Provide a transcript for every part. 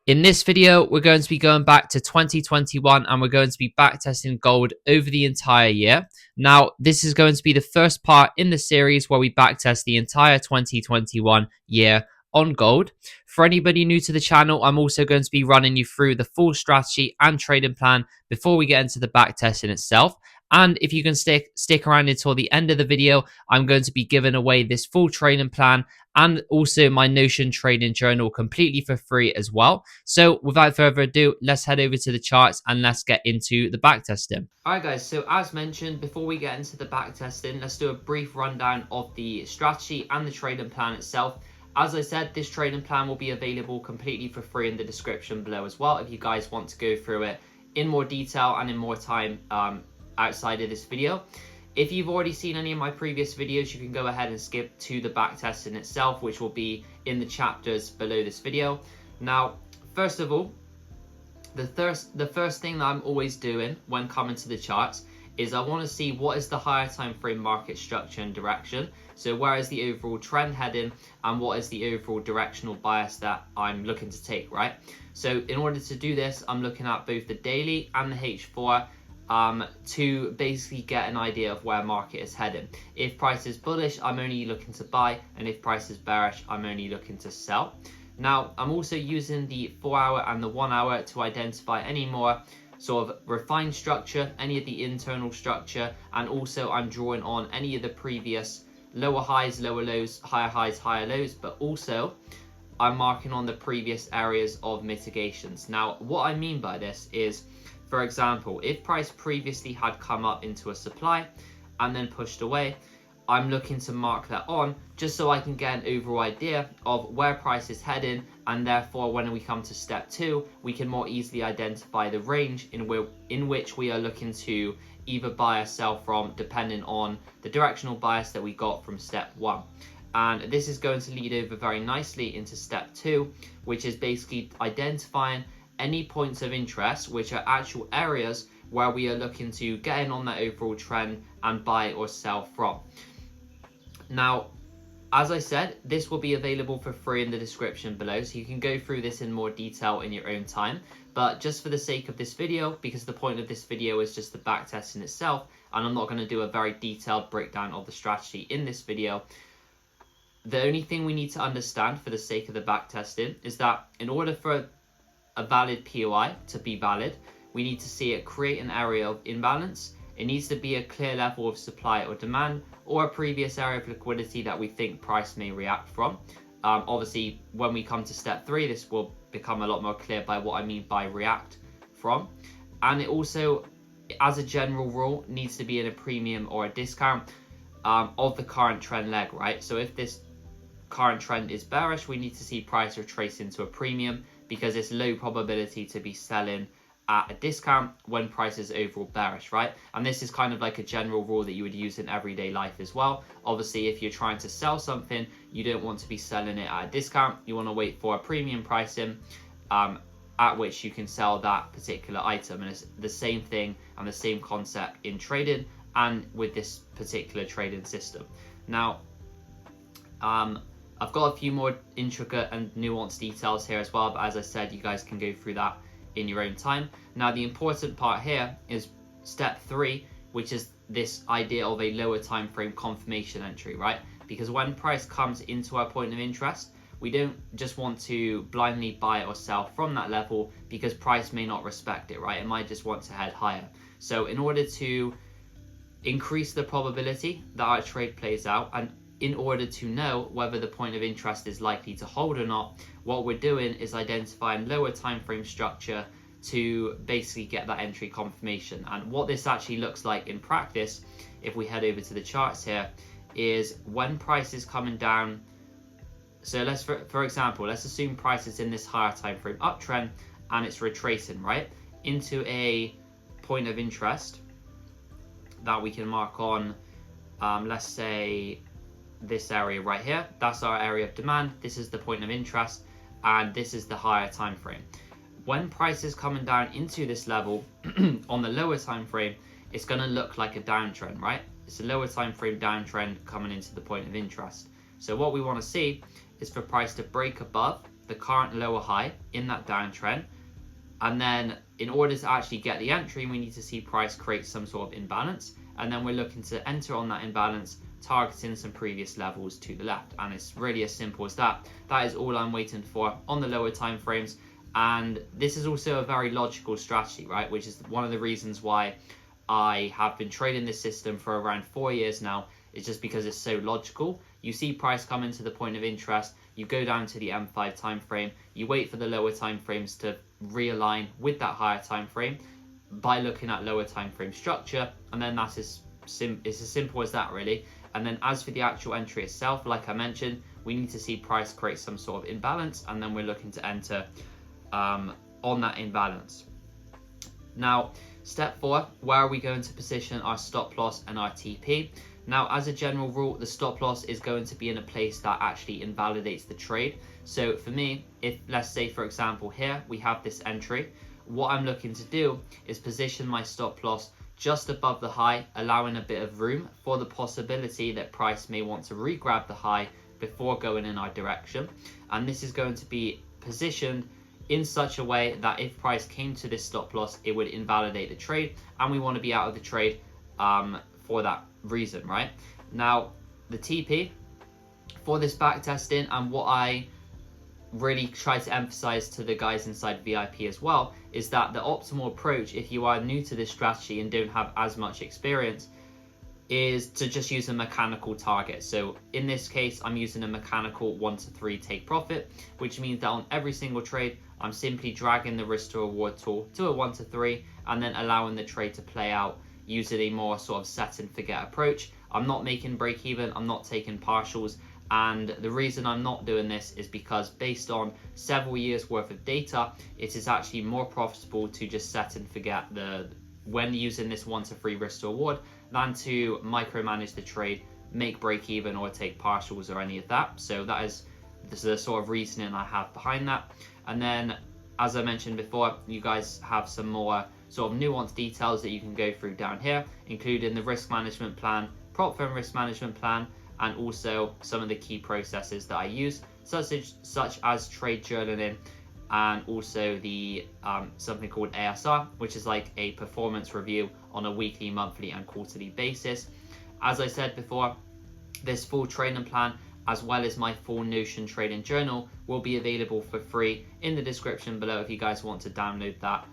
In this video, we're going to be going back to 2021 and we're going to be backtesting gold over the entire year. Now, this is going to be the first part in the series where we backtest the entire 2021 year on gold. For anybody new to the channel, I'm also going to be running you through the full strategy and trading plan before we get into the backtesting itself. And if you can stick around until the end of the video, I'm going to be giving away this full trading plan and also my Notion trading journal completely for free as well. So without further ado, let's head over to the charts and let's get into the backtesting. Alright guys, so as mentioned, before we get into the backtesting, let's do a brief rundown of the strategy and the trading plan itself. As I said, this trading plan will be available completely for free in the description below as well if you guys want to go through it in more detail and in more time outside of this video. If you've already seen any of my previous videos, you can go ahead and skip to the backtesting itself, which will be in the chapters below this video. Now, first of all, the first thing that I'm always doing when coming to the charts is I want to see what is the higher time frame market structure and direction. So where is the overall trend heading and what is the overall directional bias that I'm looking to take, right? So in order to do this, I'm looking at both the daily and the H4 to basically get an idea of where market is heading. If price is bullish, I'm only looking to buy, and if price is bearish, I'm only looking to sell. Now, I'm also using the 4-hour and the 1 hour to identify any more sort of refined structure, any of the internal structure, and also I'm drawing on any of the previous lower highs, lower lows, higher highs, higher lows, but also I'm marking on the previous areas of mitigations. Now, what I mean by this is, for example, if price previously had come up into a supply and then pushed away, I'm looking to mark that on just so I can get an overall idea of where price is heading, and therefore when we come to step 2, we can more easily identify the range in which we are looking to either buy or sell from, depending on the directional bias that we got from step 1. And this is going to lead over very nicely into step 2, which is basically identifying any points of interest, which are actual areas where we are looking to get in on that overall trend and buy or sell from. Now, as I said, this will be available for free in the description below, so you can go through this in more detail in your own time. But just for the sake of this video, because the point of this video is just the backtesting itself, and I'm not going to do a very detailed breakdown of the strategy in this video, the only thing we need to understand for the sake of the backtesting is that in order for a valid POI to be valid, we need to see it create an area of imbalance. It needs to be a clear level of supply or demand, or a previous area of liquidity that we think price may react from. Obviously, when we come to step 3, this will become a lot more clear by what I mean by react from. And it also, as a general rule, needs to be in a premium or a discount of the current trend leg, right? So if this current trend is bearish, we need to see price retrace into a premium, because it's low probability to be selling at a discount when price is overall bearish, right? And this is kind of like a general rule that you would use in everyday life as well. Obviously, if you're trying to sell something, you don't want to be selling it at a discount. You want to wait for a premium pricing at which you can sell that particular item. And it's the same thing and the same concept in trading and with this particular trading system. Now, I've got a few more intricate and nuanced details here as well, but as I said, you guys can go through that in your own time. Now, the important part here is step 3, which is this idea of a lower time frame confirmation entry, right? Because when price comes into our point of interest, we don't just want to blindly buy or sell from that level, because price may not respect it, right? It might just want to head higher. So in order to increase the probability that our trade plays out, and in order to know whether the point of interest is likely to hold or not, what we're doing is identifying lower time frame structure to basically get that entry confirmation. And what this actually looks like in practice, if we head over to the charts here, is when price is coming down. So let's, for example, let's assume price is in this higher time frame uptrend and it's retracing, right, into a point of interest that we can mark on, let's say this area right here. That's our area of demand, this is the point of interest, and this is the higher time frame. When price is coming down into this level on the lower time frame, it's going to look like a downtrend, right? It's a lower time frame downtrend coming into the point of interest. So what we want to see is for price to break above the current lower high in that downtrend. And then in order to actually get the entry, we need to see price create some sort of imbalance. And then we're looking to enter on that imbalance, targeting some previous levels to the left. And it's really as simple as that. That is all I'm waiting for on the lower time frames. And this is also a very logical strategy, right? Which is one of the reasons why I have been trading this system for around 4 years now. It's just because it's so logical. You see price come into the point of interest, you go down to the M5 time frame, you wait for the lower time frames to realign with that higher time frame by looking at lower time frame structure, and then that's it's as simple as that, really. And then as for the actual entry itself, like I mentioned, we need to see price create some sort of imbalance, and then we're looking to enter on that imbalance. Now, step 4, where are we going to position our stop loss and our TP? Now, as a general rule, the stop loss is going to be in a place that actually invalidates the trade. So for me, if let's say, for example, here we have this entry, what I'm looking to do is position my stop loss just above the high, allowing a bit of room for the possibility that price may want to re-grab the high before going in our direction. And this is going to be positioned in such a way that if price came to this stop loss, it would invalidate the trade, and we want to be out of the trade for that reason, right? Now, the TP for this back testing, and what I really try to emphasize to the guys inside VIP as well, is that the optimal approach, if you are new to this strategy and don't have as much experience, is to just use a mechanical target. So in this case, I'm using a mechanical 1 to 3 take profit, which means that on every single trade, I'm simply dragging the risk to reward tool to a 1 to 3 and then allowing the trade to play out using a more sort of set and forget approach. I'm not making break even, I'm not taking partials, and the reason I'm not doing this is because based on several years worth of data, it is actually more profitable to just set and forget when using this 1 to 3 risk to reward than to micromanage the trade, make break even, or take partials or any of that. So that is the sort of reasoning I have behind that. And then, as I mentioned before, you guys have some more sort of nuanced details that you can go through down here, including the risk management plan, prop firm risk management plan, and also some of the key processes that I use, such as trade journaling, and also the something called ASR, which is like a performance review on a weekly, monthly, and quarterly basis. As I said before, this full trading plan, as well as my full Notion trading journal, will be available for free in the description below if you guys want to download that.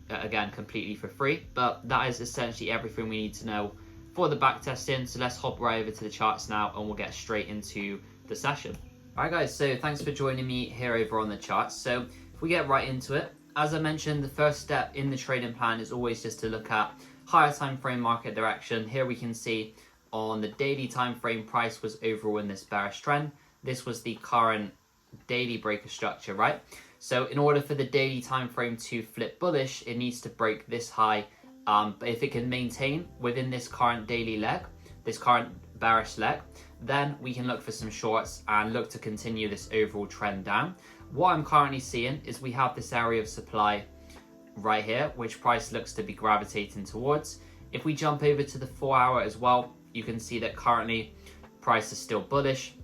Again, completely for free. But that is essentially everything we need to know for the back testing. So let's hop right over to the charts now, and we'll get straight into the session. Alright guys, so thanks for joining me here over on the charts. So if we get right into it, as I mentioned, the first step in the trading plan is always just to look at higher time frame market direction. Here we can see on the daily time frame, price was overall in this bearish trend. This was the current daily breaker structure, right? So in order for the daily time frame to flip bullish, it needs to break this high. But if it can maintain within this current daily leg, this current bearish leg, then we can look for some shorts and look to continue this overall trend down. What I'm currently seeing is we have this area of supply right here, which price looks to be gravitating towards. If we jump over to the 4 hour as well, you can see that currently price is still bullish.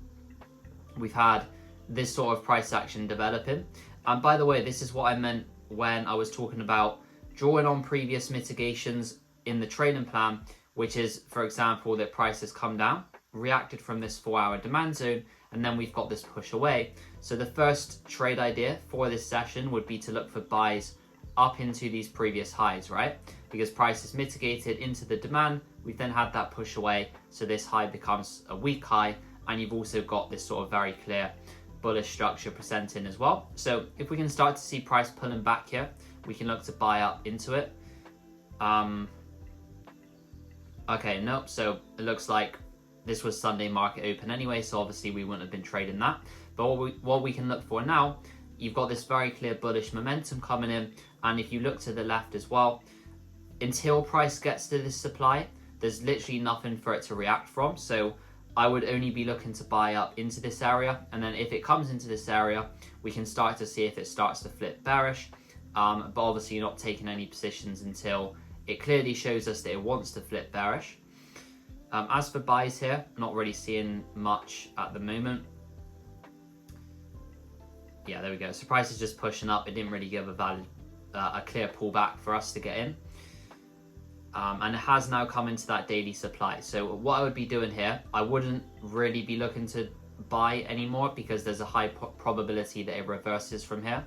We've had this sort of price action developing. And by the way, this is what I meant when I was talking about drawing on previous mitigations in the trading plan, which is, for example, that price has come down, reacted from this 4 hour demand zone, and then we've got this push away. So the first trade idea for this session would be to look for buys up into these previous highs, right? Because price is mitigated into the demand, we've then had that push away, so this high becomes a weak high, and you've also got this sort of very clear bullish structure presenting as well. So if we can start to see price pulling back here, we can look to buy up into it. Okay, nope, so it looks like this was Sunday market open anyway, so obviously we wouldn't have been trading that. But what we can look for now, you've got this very clear bullish momentum coming in, and if you look to the left as well, until price gets to this supply, there's literally nothing for it to react from. So I would only be looking to buy up into this area, and then if it comes into this area, we can start to see if it starts to flip bearish. But obviously not taking any positions until it clearly shows us that it wants to flip bearish. As for buys here, not really seeing much at the moment. Yeah, there we go. So price is just pushing up. It didn't really give a clear pullback for us to get in. And it has now come into that daily supply. So what I would be doing here, I wouldn't really be looking to buy anymore because there's a high probability that it reverses from here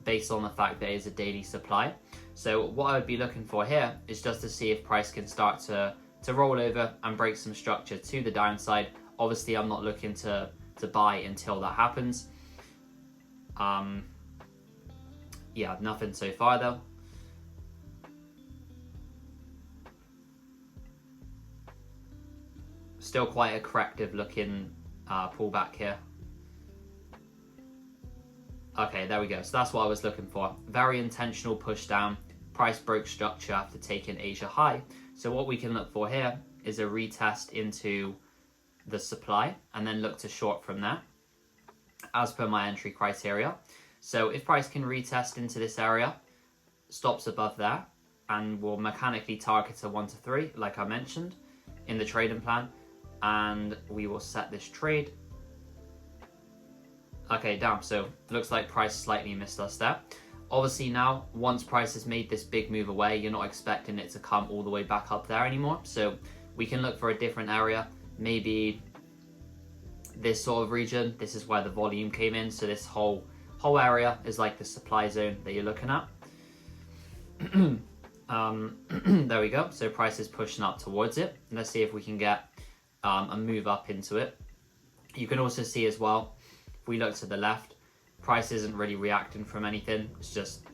based on the fact that it is a daily supply. So what I would be looking for here is just to see if price can start to roll over and break some structure to the downside. Obviously, I'm not looking to buy until that happens. Yeah, nothing so far though. Still quite a corrective looking pullback here. Okay, there we go. So that's what I was looking for. Very intentional push down. Price broke structure after taking Asia high. So what we can look for here is a retest into the supply and then look to short from there as per my entry criteria. So if price can retest into this area, stops above there, and will mechanically target a 1 to 3 like I mentioned in the trading plan, and we will set this trade. Okay, damn, so looks like price slightly missed us there. Obviously now, once price has made this big move away, you're not expecting it to come all the way back up there anymore. So we can look for a different area, maybe this sort of region. This is where the volume came in. So this whole area is like the supply zone that you're looking at. There we go. So price is pushing up towards it. Let's see if we can get a move up into it. You can also see as well, if we look to the left, price isn't really reacting from anything. It's just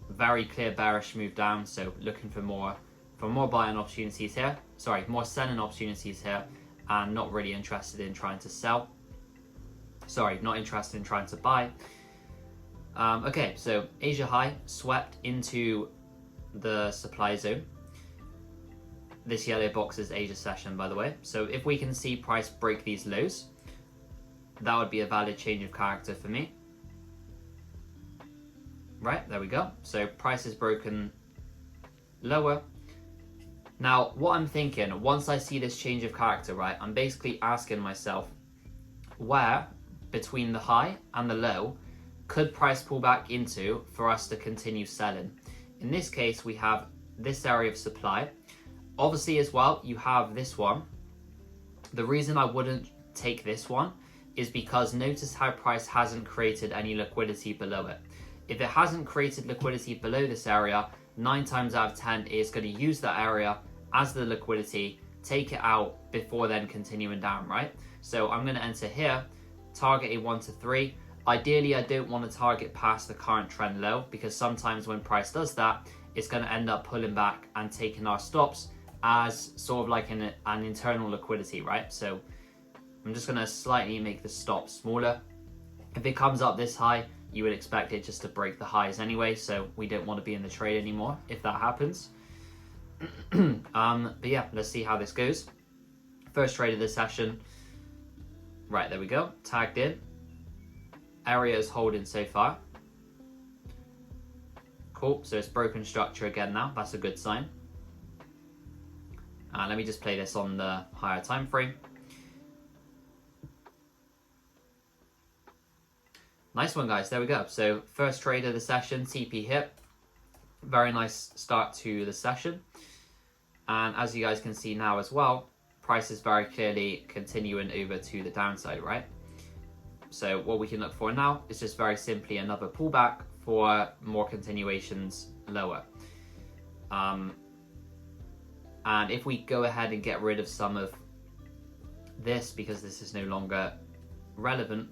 very clear bearish move down. So looking for more buying opportunities here. Sorry, more selling opportunities here, and not really interested in trying to sell. Sorry, not interested in trying to buy. Okay, so Asia high swept into the supply zone. This yellow box is Asia session, by the way. So if we can see price break these lows, that would be a valid change of character for me. Right, there we go. So price is broken lower. Now, what I'm thinking, once I see this change of character, right, I'm basically asking myself, where between the high and the low could price pull back into for us to continue selling? In this case, we have this area of supply. Obviously as well, you have this one. The reason I wouldn't take this one is because notice how price hasn't created any liquidity below it. If it hasn't created liquidity below this area, 9 times out of 10 it's going to use that area as the liquidity, take it out before then continuing down, right? So I'm going to enter here, target a 1 to 3. Ideally, I don't want to target past the current trend low, because sometimes when price does that, it's going to end up pulling back and taking our stops as sort of like an internal liquidity, right? So I'm just going to slightly make the stop smaller. If it comes up this high, you would expect it just to break the highs anyway, so we don't want to be in the trade anymore if that happens. But yeah, let's see how this goes. First trade of the session. Right, there we go. Tagged in. Area is holding so far. Cool, so it's broken structure again now. That's a good sign. Let me just play this on the higher time frame. Nice one, guys. There we go. So first trade of the session, TP hit. Very nice start to the session. And as you guys can see now as well, price is very clearly continuing over to the downside, right? So what we can look for now is just very simply another pullback for more continuations lower. And if we go ahead and get rid of some of this, because this is no longer relevant,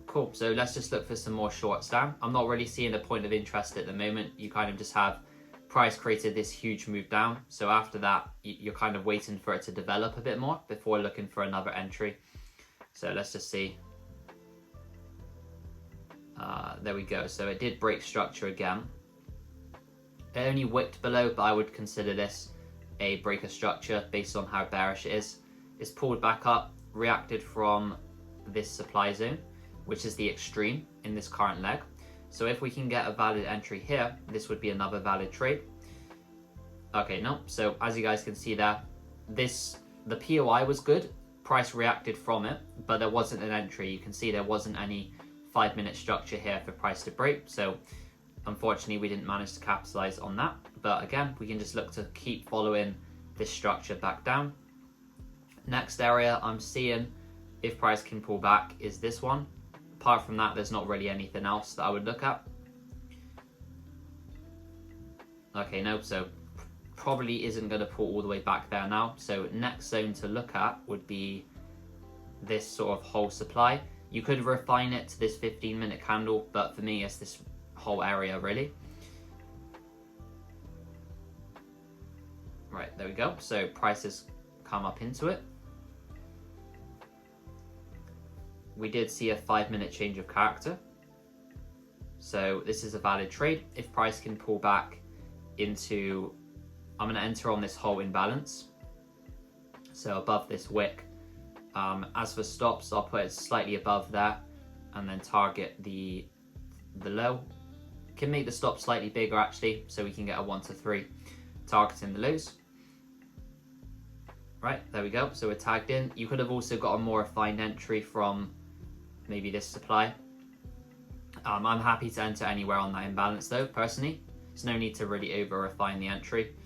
cool, so let's just look for some more shorts down. I'm not really seeing a point of interest at the moment. You kind of just have price created this huge move down, so after that you're kind of waiting for it to develop a bit more before looking for another entry. So let's just see. There we go. So it did break structure again. It only wicked below, but I would consider this a break of structure based on how bearish it is. It's pulled back up, reacted from this supply zone, which is the extreme in this current leg. So if we can get a valid entry here, this would be another valid trade. Okay, no. So as you guys can see there, the POI was good. price reacted from it, but there wasn't an entry. You can see there wasn't any 5-minute structure here for price to break, so unfortunately we didn't manage to capitalize on that. But again, we can just look to keep following this structure back down. Next area I'm seeing if price can pull back is this one. Apart from that, there's not really anything else that I would look at. Okay, no, so probably isn't going to pull all the way back there now. So next zone to look at would be this sort of whole supply. You could refine it to this 15-minute candle, but for me it's this whole area really. Right, there we go. So prices come up into it. We did see a 5-minute change of character. So this is a valid trade. If price can pull back into, I'm going to enter on this whole imbalance. So above this wick. As for stops, I'll put it slightly above that and then target the low. Can make the stop slightly bigger actually, so we can get a 1 to 3 targeting the lows. Right, there we go. So we're tagged in. You could have also got a more refined entry from maybe this supply. I'm happy to enter anywhere on that imbalance though, personally. There's no need to really over refine the entry.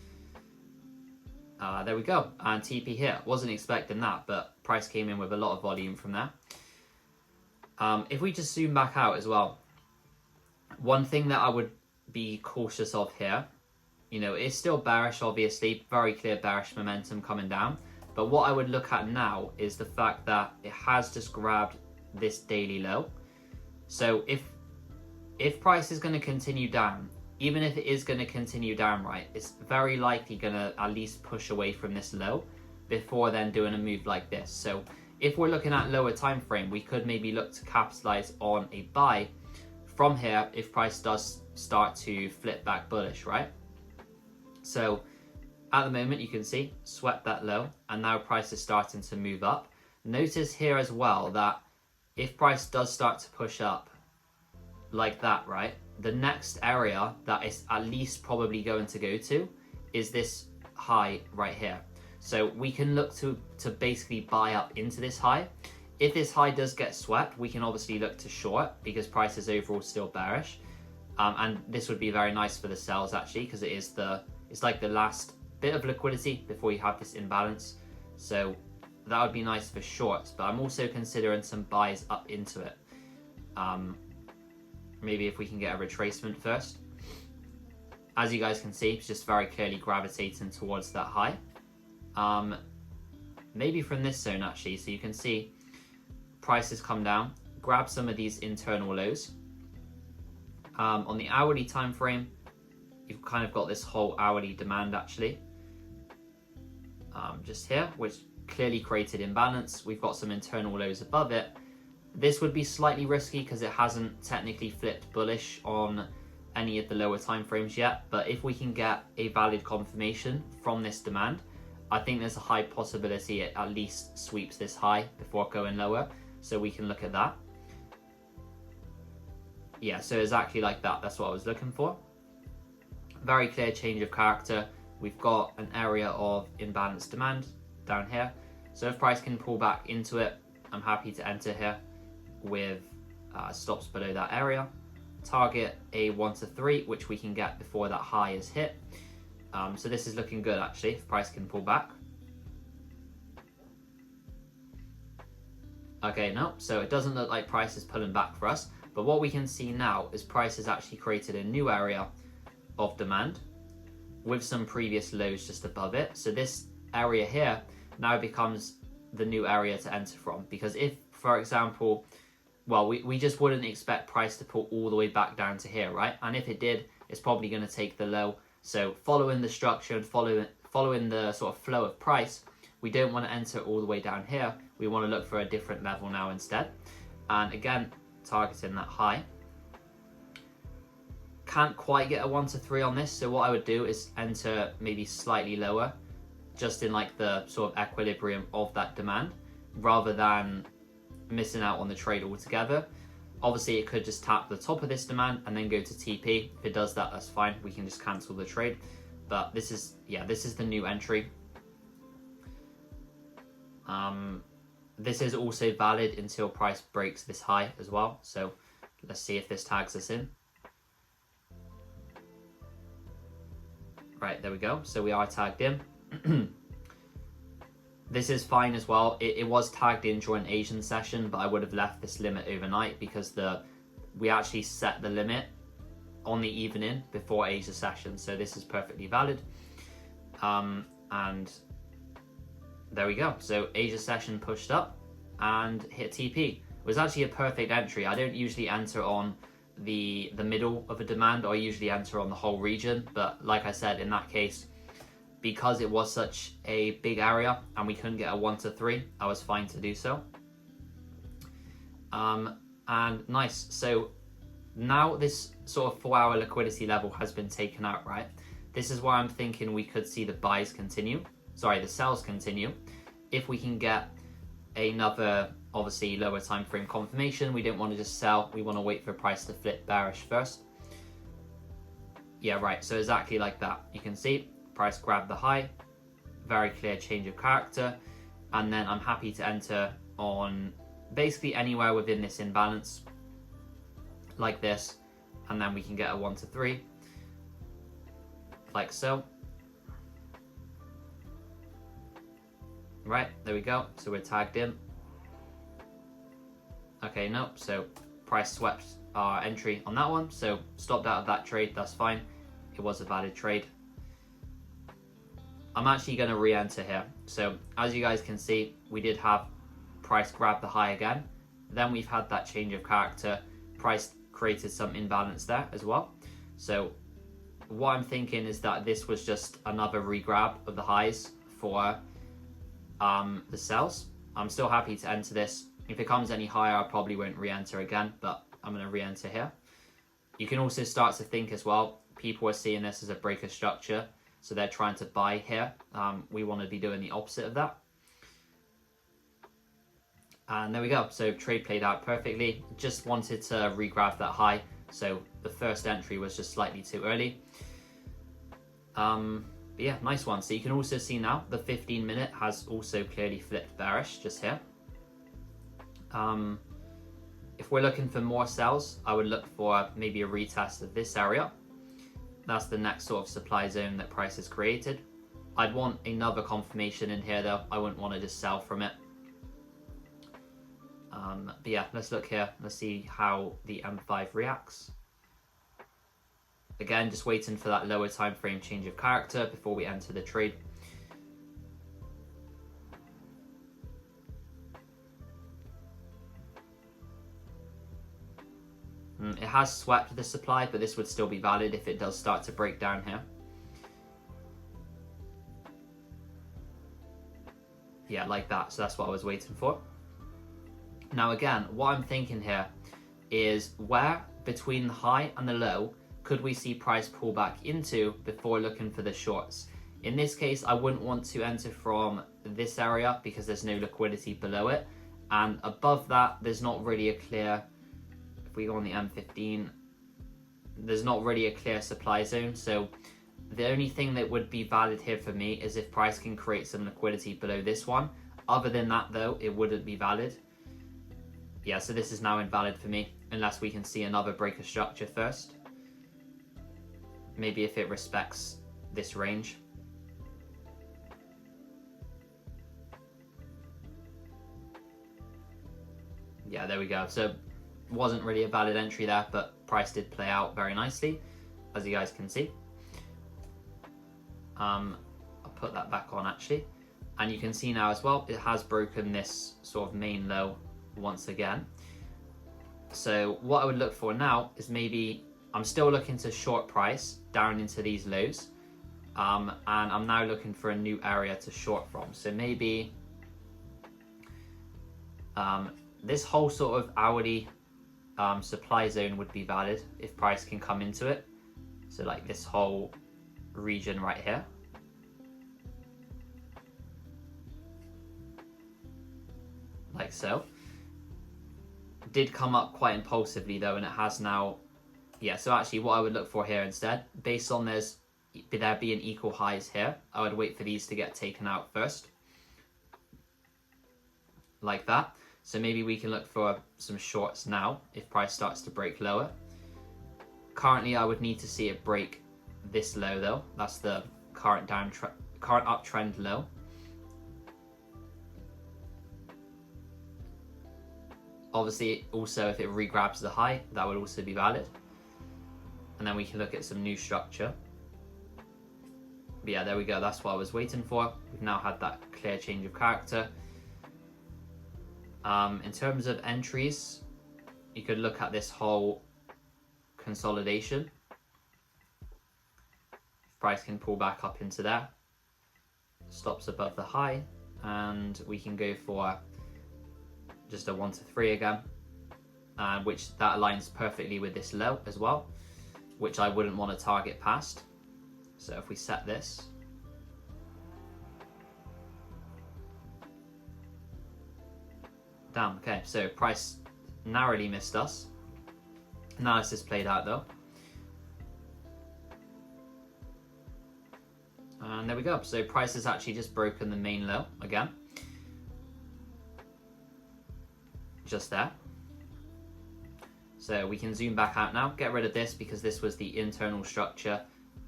There we go, and TP here. Wasn't expecting that, but price came in with a lot of volume from there. If we just zoom back out as well, one thing that I would be cautious of here, you know, it's still bearish obviously, very clear bearish momentum coming down, but what I would look at now is the fact that it has just grabbed this daily low. So if price is going to continue down, even if it is going to continue down, right, it's very likely going to at least push away from this low before then doing a move like this. So if we're looking at lower time frame, we could maybe look to capitalize on a buy from here if price does start to flip back bullish, right? So at the moment you can see swept that low and now price is starting to move up. Notice here as well that if price does start to push up like that, right, the next area that is at least probably going to go to is this high right here. So we can look to basically buy up into this high. If this high does get swept, we can obviously look to short because price is overall still bearish. And this would be very nice for the sells actually, because it's like the last bit of liquidity before you have this imbalance. So that would be nice for shorts, but I'm also considering some buys up into it. Maybe if we can get a retracement first. As you guys can see, it's just very clearly gravitating towards that high. Maybe from this zone actually, so you can see prices come down, grab some of these internal lows. On the hourly time frame, you've kind of got this whole hourly demand actually. Just here, which clearly created imbalance. We've got some internal lows above it. This would be slightly risky because it hasn't technically flipped bullish on any of the lower time frames yet, but if we can get a valid confirmation from this demand, I think there's a high possibility it at least sweeps this high before going lower, so we can look at that. Yeah, so exactly like that, that's what I was looking for. Very clear change of character. We've got an area of imbalanced demand down here, so if price can pull back into it, I'm happy to enter here with stops below that area. Target a 1 to 3, which we can get before that high is hit. So this is looking good actually, if price can pull back. Okay, no, so it doesn't look like price is pulling back for us, but what we can see now is price has actually created a new area of demand with some previous lows just above it. So this area here now becomes the new area to enter from, because if, for example, well, we just wouldn't expect price to pull all the way back down to here, right? And if it did, it's probably going to take the low. So following the structure and following the sort of flow of price, we don't want to enter all the way down here. We want to look for a different level now instead. And again, targeting that high. Can't quite get a 1 to 3 on this, so what I would do is enter maybe slightly lower, just in like the sort of equilibrium of that demand, rather than missing out on the trade altogether. Obviously it could just tap the top of this demand and then go to TP. If it does that, that's fine, we can just cancel the trade. But this is, yeah, this is the new entry. this is also valid until price breaks this high as well. So let's see if this tags us in. Right, there we go. So we are tagged in. This is fine as well. It was tagged in during Asian session, but I would have left this limit overnight because we actually set the limit on the evening before Asia session. So this is perfectly valid. And there we go. So Asia session pushed up and hit TP. It was actually a perfect entry. I don't usually enter on the middle of a demand. I usually enter on the whole region. But like I said, in that case, because it was such a big area and we couldn't get a 1 to 3, I was fine to do so. And nice. So now this sort of 4-hour liquidity level has been taken out, right? This is why I'm thinking we could see the buys continue. Sorry, the sells continue. If we can get another, obviously, lower time frame confirmation, we don't want to just sell. We want to wait for price to flip bearish first. Yeah, right. So exactly like that. You can see price grabbed the high, very clear change of character, and then I'm happy to enter on basically anywhere within this imbalance like this, and then we can get a 1 to 3 like so. Right, there we go. So we're tagged in. Okay, no, so price swept our entry on that one, so stopped out of that trade. That's fine. It was a valid trade. I'm actually going to re-enter here. So as you guys can see, we did have price grab the high again. Then we've had that change of character. Price created some imbalance there as well. So what I'm thinking is that this was just another re-grab of the highs for the sells. I'm still happy to enter this. If it comes any higher, I probably won't re-enter again, but I'm going to re-enter here. You can also start to think as well, people are seeing this as a breaker structure. So they're trying to buy here. We want to be doing the opposite of that. And there we go. So trade played out perfectly. Just wanted to regrab that high. So the first entry was just slightly too early. But yeah, nice one. So you can also see now the 15-minute has also clearly flipped bearish just here. If we're looking for more sells, I would look for maybe a retest of this area. That's the next sort of supply zone that price has created. I'd want another confirmation in here though. I wouldn't want to just sell from it. But yeah, let's look here. Let's see how the M5 reacts. Again, just waiting for that lower time frame change of character before we enter the trade. It has swept the supply, but this would still be valid if it does start to break down here. Yeah, like that. So that's what I was waiting for. Now again, what I'm thinking here is where between the high and the low could we see price pull back into before looking for the shorts? In this case, I wouldn't want to enter from this area because there's no liquidity below it. And above that, there's not really a clear... If we go on the M15, there's not really a clear supply zone. So the only thing that would be valid here for me is if price can create some liquidity below this one. Other than that though, it wouldn't be valid. Yeah, so this is now invalid for me unless we can see another breaker structure first. Maybe if it respects this range. Yeah, there we go. So wasn't really a valid entry there, but price did play out very nicely, as you guys can see. I'll put that back on actually. And you can see now as well, it has broken this sort of main low once again. So what I would look for now is maybe, I'm still looking to short price down into these lows. And I'm now looking for a new area to short from. So maybe this whole sort of hourly supply zone would be valid if price can come into it. So like this whole region right here. Like so. Did come up quite impulsively though, and it has now, yeah, so actually what I would look for here instead, based on there being equal highs here, I would wait for these to get taken out first. like that. So maybe we can look for some shorts now if price starts to break lower. Currently, I would need to see it break this low though. That's the current uptrend low. Obviously, also if it regrabs the high, that would also be valid. And then we can look at some new structure. But yeah, there we go. That's what I was waiting for. We've now had that clear change of character. In terms of entries, you could look at this whole consolidation. If price can pull back up into there, stops above the high, and we can go for just a 1 to 3 again, which that aligns perfectly with this low as well, which I wouldn't want to target past. So if we set this, damn, okay, so price narrowly missed us. Analysis played out though. And there we go. So price has actually just broken the main low again. Just there. So we can zoom back out now, get rid of this because this was the internal structure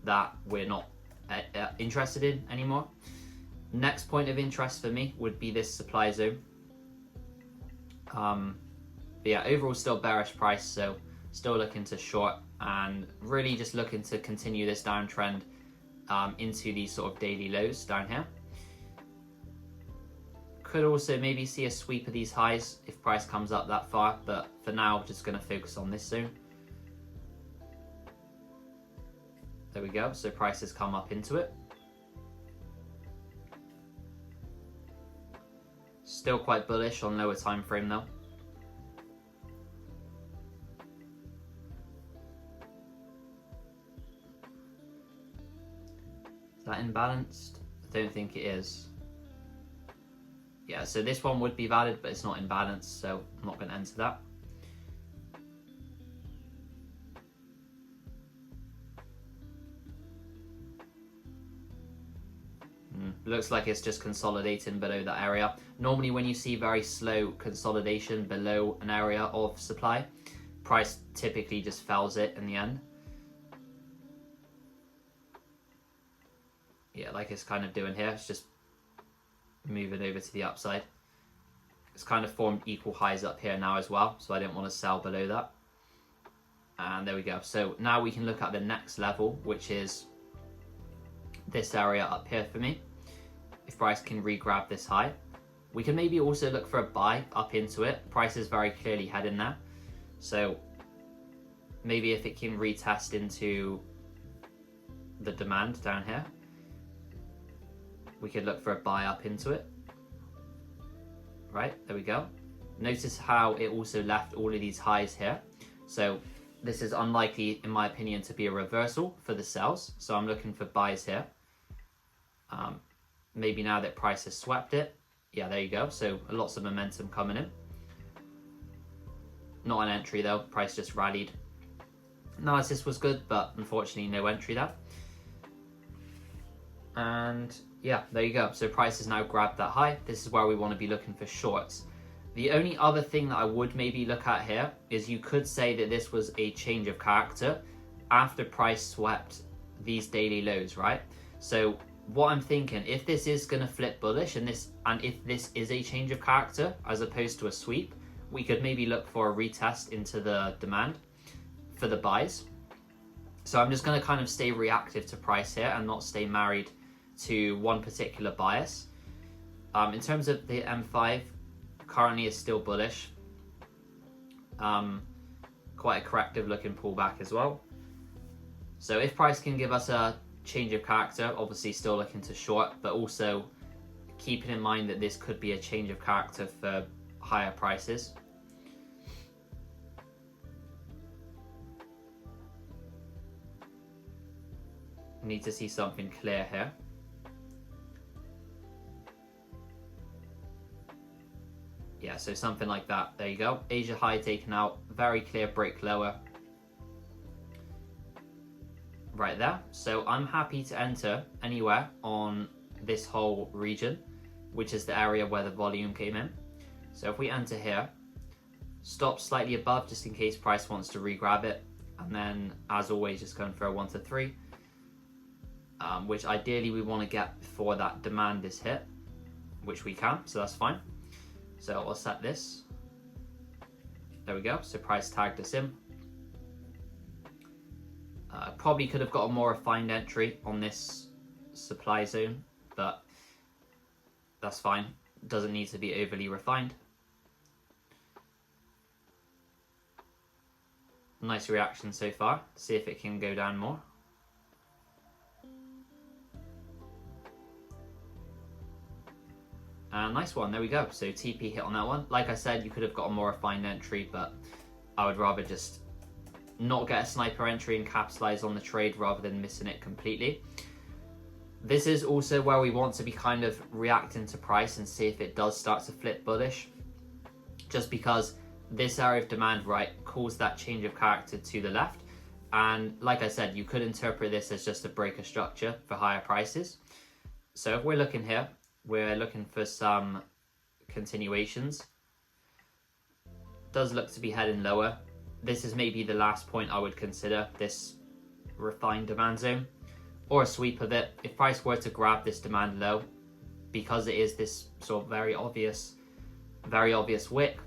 that we're not interested in anymore. Next point of interest for me would be this supply zone. But yeah, overall still bearish price, so still looking to short and really just looking to continue this downtrend into these sort of daily lows down here. Could also maybe see a sweep of these highs if price comes up that far, but for now just going to focus on this zone. There we go, so price has come up into it. Still quite bullish on lower time frame though. Is that imbalanced? I don't think it is. Yeah, so this one would be valid, but it's not in balance, so I'm not going to enter that. Looks like it's just consolidating below that area. Normally when you see very slow consolidation below an area of supply, price typically just fells it in the end. Yeah, like it's kind of doing here, it's just moving over to the upside. It's kind of formed equal highs up here now as well, so I didn't want to sell below that. And there we go. So now we can look at the next level, which is this area up here for me. If price can re-grab this high, we can maybe also look for a buy up into it. Price is very clearly heading there, so maybe if it can retest into the demand down here, we could look for a buy up into it. Right, there we go. Notice how it also left all of these highs here, so this is unlikely in my opinion to be a reversal for the sells, so I'm looking for buys here. Maybe now that price has swept it, yeah, there you go, so lots of momentum coming in. Not an entry though, price just rallied. Analysis was good, but unfortunately no entry there. And yeah, there you go, so price has now grabbed that high. This is where we want to be looking for shorts. The only other thing that I would maybe look at here is you could say that this was a change of character after price swept these daily lows, right? So what I'm thinking, if this is going to flip bullish and if this is a change of character as opposed to a sweep, we could maybe look for a retest into the demand for the buys. So I'm just going to kind of stay reactive to price here and not stay married to one particular bias. In terms of the M5, currently is still bullish. Quite a corrective looking pullback as well. So if price can give us a change of character, obviously still looking to short, but also keeping in mind that this could be a change of character for higher prices. Need to see something clear here. Yeah, so something like that. There you go. Asia high taken out. Very clear break lower. Right there. So I'm happy to enter anywhere on this whole region, which is the area where the volume came in. So if we enter here, stop slightly above just in case price wants to re-grab it, and then as always just go for a 1 to 3, which ideally we want to get before that demand is hit, which we can, so that's fine. So I'll set this. There we go, so price tagged us in. Probably could have got a more refined entry on this supply zone, but that's fine. Doesn't need to be overly refined. Nice reaction so far. See if it can go down more. Nice one, there we go. So TP hit on that one. Like I said, you could have got a more refined entry, but I would rather just not get a sniper entry and capitalize on the trade rather than missing it completely. This is also where we want to be kind of reacting to price and see if it does start to flip bullish, just because this area of demand, right, caused that change of character to the left. And like I said, you could interpret this as just a breaker structure for higher prices. So if we're looking here, we're looking for some continuations. Does look to be heading lower. This is maybe the last point I would consider, this refined demand zone, or a sweep of it. If price were to grab this demand low, because it is this sort of very obvious wick,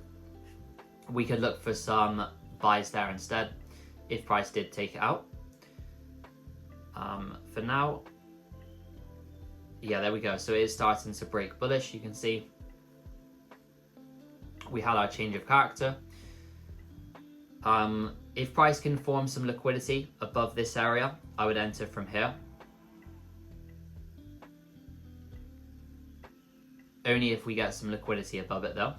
we could look for some buys there instead if price did take it out. For now, yeah, there we go. So it is starting to break bullish. You can see we had our change of character. If price can form some liquidity above this area, I would enter from here. Only if we get some liquidity above it though.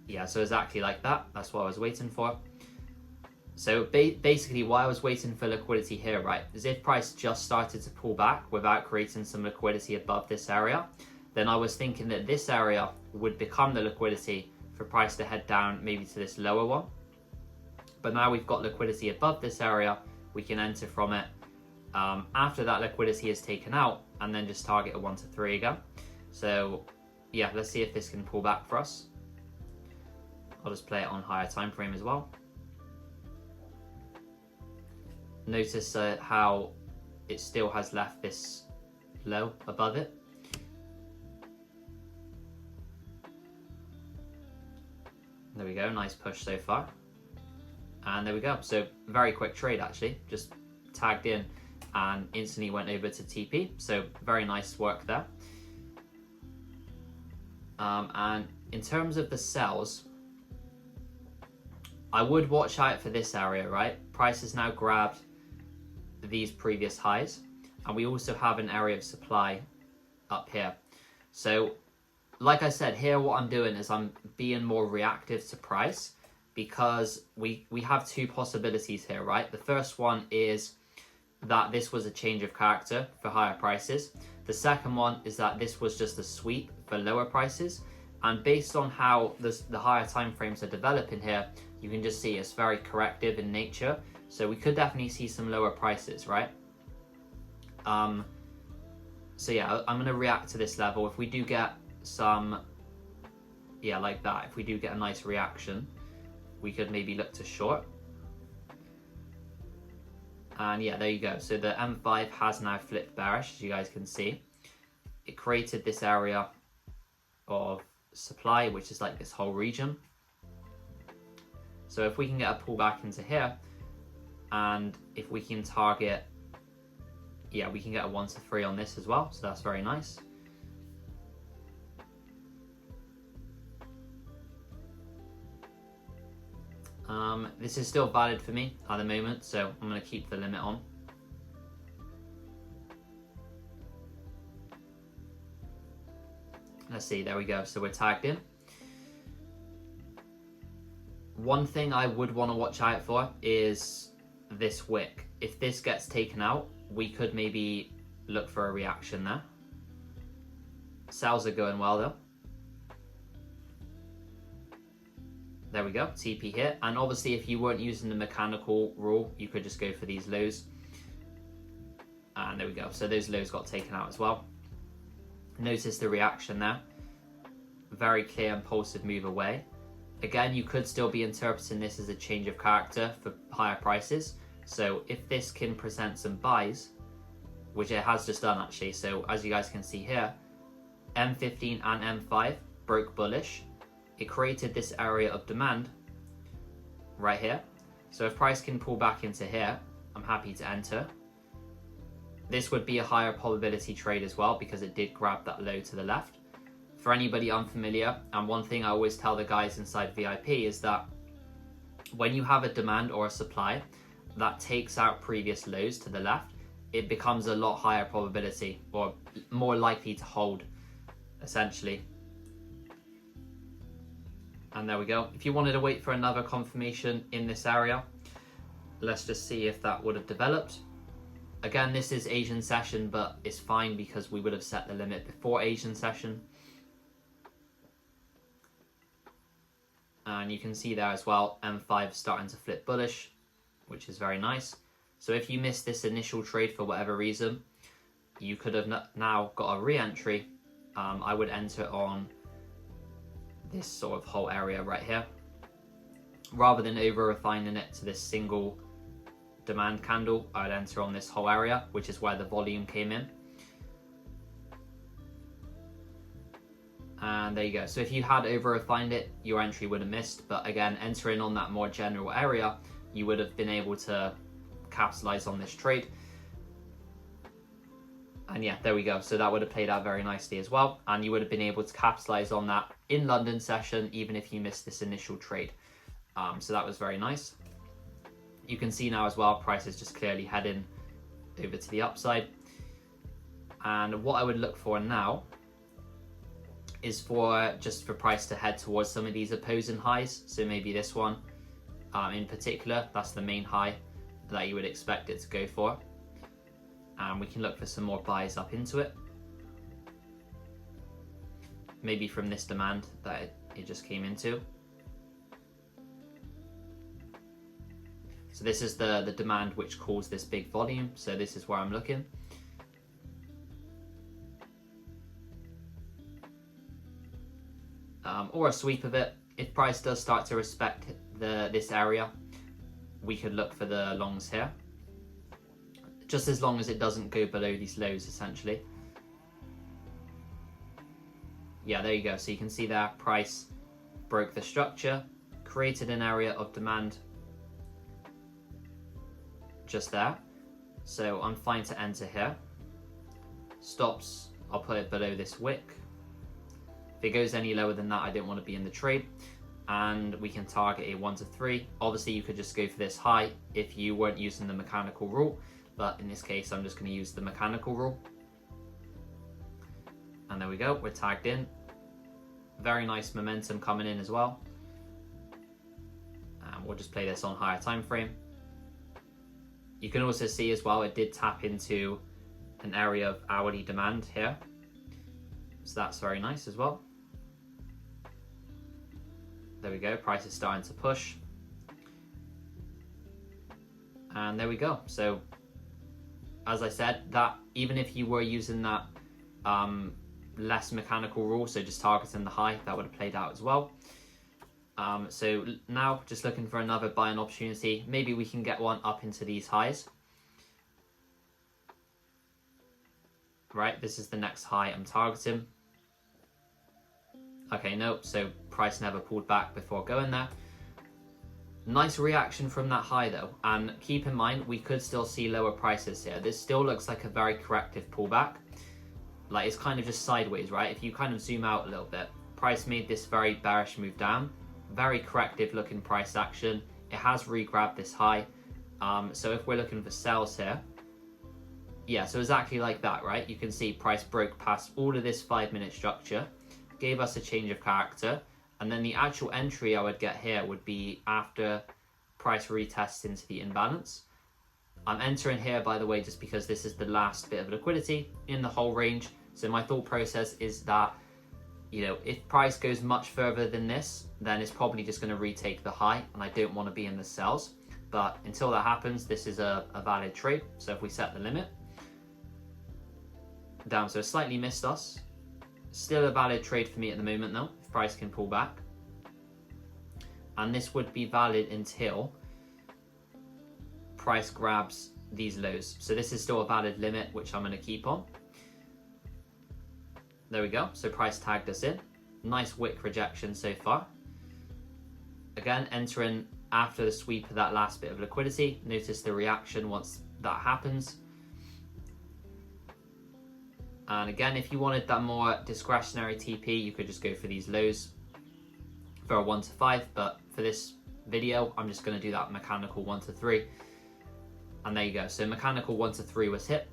Yeah, so exactly like that. That's what I was waiting for. So basically why I was waiting for liquidity here, right, is if price just started to pull back without creating some liquidity above this area, then I was thinking that this area would become the liquidity for price to head down maybe to this lower one. But now we've got liquidity above this area, we can enter from it after that liquidity is taken out, and then just target a 1 to 3 again. So yeah, let's see if this can pull back for us. I'll just play it on higher time frame as well. Notice how it still has left this low above it. There we go, nice push so far. And there we go, so very quick trade actually, just tagged in and instantly went over to TP, so very nice work there. And in terms of the sells, I would watch out for this area, right? Price has now grabbed these previous highs, and we also have an area of supply up here. So like I said, here what I'm doing is I'm being more reactive to price, because we have two possibilities here, right? The first one is that this was a change of character for higher prices. The second one is that this was just a sweep for lower prices. And based on how the higher time frames are developing here, you can just see it's very corrective in nature. So we could definitely see some lower prices, right? So yeah, I'm gonna react to this level. If we do get some, yeah, like that, if we do get a nice reaction, we could maybe look to short. And yeah, there you go. So the M5 has now flipped bearish, as you guys can see. It created this area of supply, which is like this whole region. So if we can get a pullback into here, and if we can target, yeah, we can get a 1 to 3 on this as well, so that's very nice. This is still valid for me at the moment, so I'm going to keep the limit on. Let's see, there we go, so we're tagged in. One thing I would want to watch out for is this wick. If this gets taken out, we could maybe look for a reaction there. Sells are going well though. There we go, TP here. And obviously if you weren't using the mechanical rule, you could just go for these lows. And there we go, so those lows got taken out as well. Notice the reaction there. very clear impulsive move away. Again, you could still be interpreting this as a change of character for higher prices. So if this can present some buys, which it has just done actually, so as you guys can see here, M15 and M5 broke bullish. It created this area of demand right here. So if price can pull back into here, I'm happy to enter. This would be a higher probability trade as well because it did grab that low to the left. For anybody unfamiliar, and one thing I always tell the guys inside VIP is that when you have a demand or a supply that takes out previous lows to the left, it becomes a lot higher probability or more likely to hold, essentially. And there we go. If you wanted to wait for another confirmation in this area, let's just see if that would have developed. Again, this is Asian session, but it's fine because we would have set the limit before Asian session. And you can see there as well, M5 starting to flip bullish, which is very nice. So if you missed this initial trade for whatever reason, you could have now got a re-entry. I would enter on this sort of whole area right here, rather than over refining it to this single demand candle. I'd enter on this whole area, which is where the volume came in. And there you go. So if you had over refined it, your entry would have missed, but again, entering on that more general area, you would have been able to capitalize on this trade. And yeah, there we go. So that would have played out very nicely as well, and you would have been able to capitalize on that in London session even if you missed this initial trade. So that was very nice. You can see now as well, price is just clearly heading over to the upside. And what I would look for now is for price to head towards some of these opposing highs. So maybe this one in particular, that's the main high that you would expect it to go for. And we can look for some more buys up into it. Maybe from this demand that it just came into. So this is the demand which caused this big volume. So this is where I'm looking. Or a sweep of it. If price does start to respect this area, we could look for the longs here. Just as long as it doesn't go below these lows, essentially. Yeah, there you go. So you can see there, price broke the structure, created an area of demand just there. So I'm fine to enter here. Stops, I'll put it below this wick. If it goes any lower than that, I don't want to be in the trade. And we can target a 1 to 3. Obviously, you could just go for this high if you weren't using the mechanical rule. But in this case, I'm just going to use the mechanical rule. And there we go, we're tagged in. Very nice momentum coming in as well. And we'll just play this on higher time frame. You can also see as well, it did tap into an area of hourly demand here. So that's very nice as well. There we go, price is starting to push. And there we go. So as I said, that even if you were using that less mechanical rule, so just targeting the high, that would have played out as well. So now just looking for another buying opportunity. Maybe we can get one up into these highs. Right, this is the next high I'm targeting. Okay, no, so price never pulled back before going there. Nice reaction from that high though, and keep in mind we could still see lower prices here. This still looks like a very corrective pullback. Like it's kind of just sideways, right? If you kind of zoom out a little bit, price made this very bearish move down. Very corrective looking price action. It has re-grabbed this high. So if we're looking for sells here, yeah, so exactly like that, right? You can see price broke past all of this 5-minute structure, gave us a change of character, and then the actual entry I would get here would be after price retests into the imbalance. I'm entering here, by the way, just because this is the last bit of liquidity in the whole range. So my thought process is that, you know, if price goes much further than this, then it's probably just going to retake the high, and I don't want to be in the sells. But until that happens, this is a valid trade. So if we set the limit down, so it slightly missed us. Still a valid trade for me at the moment though. if price can pull back. And this would be valid until price grabs these lows. So this is still a valid limit, which I'm going to keep on. There we go. So price tagged us in. Nice wick rejection so far. Again, entering after the sweep of that last bit of liquidity. Notice the reaction once that happens. And again, if you wanted that more discretionary TP, you could just go for these lows for a 1 to 5. But for this video, I'm just going to do that mechanical 1 to 3. And there you go. So mechanical 1 to 3 was hit.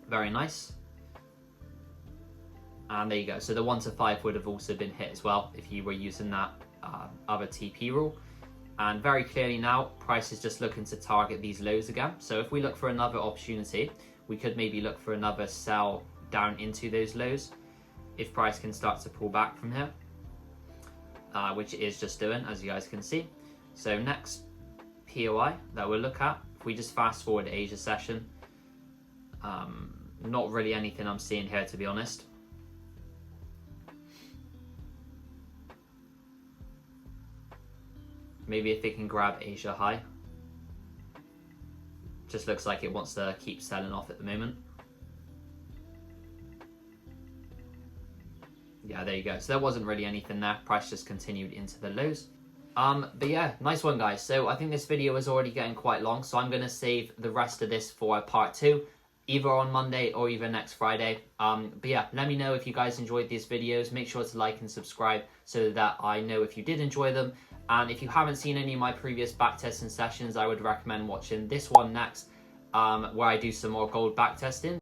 Very nice. And there you go. So the 1 to 5 would have also been hit as well if you were using that other TP rule. And very clearly now, price is just looking to target these lows again. So if we look for another opportunity, we could maybe look for another sell down into those lows if price can start to pull back from here, which it is just doing, as you guys can see. So next POI that we'll look at, if we just fast forward to Asia session, not really anything I'm seeing here, to be honest. Maybe if it can grab Asia high. Just looks like it wants to keep selling off at the moment. Yeah, there you go. So there wasn't really anything there. Price just continued into the lows. But yeah, nice one, guys. So I think this video is already getting quite long, so I'm going to save the rest of this for part 2, either on Monday or even next Friday. But yeah, let me know if you guys enjoyed these videos. Make sure to like and subscribe so that I know if you did enjoy them. And if you haven't seen any of my previous backtesting sessions, I would recommend watching this one next, where I do some more gold backtesting.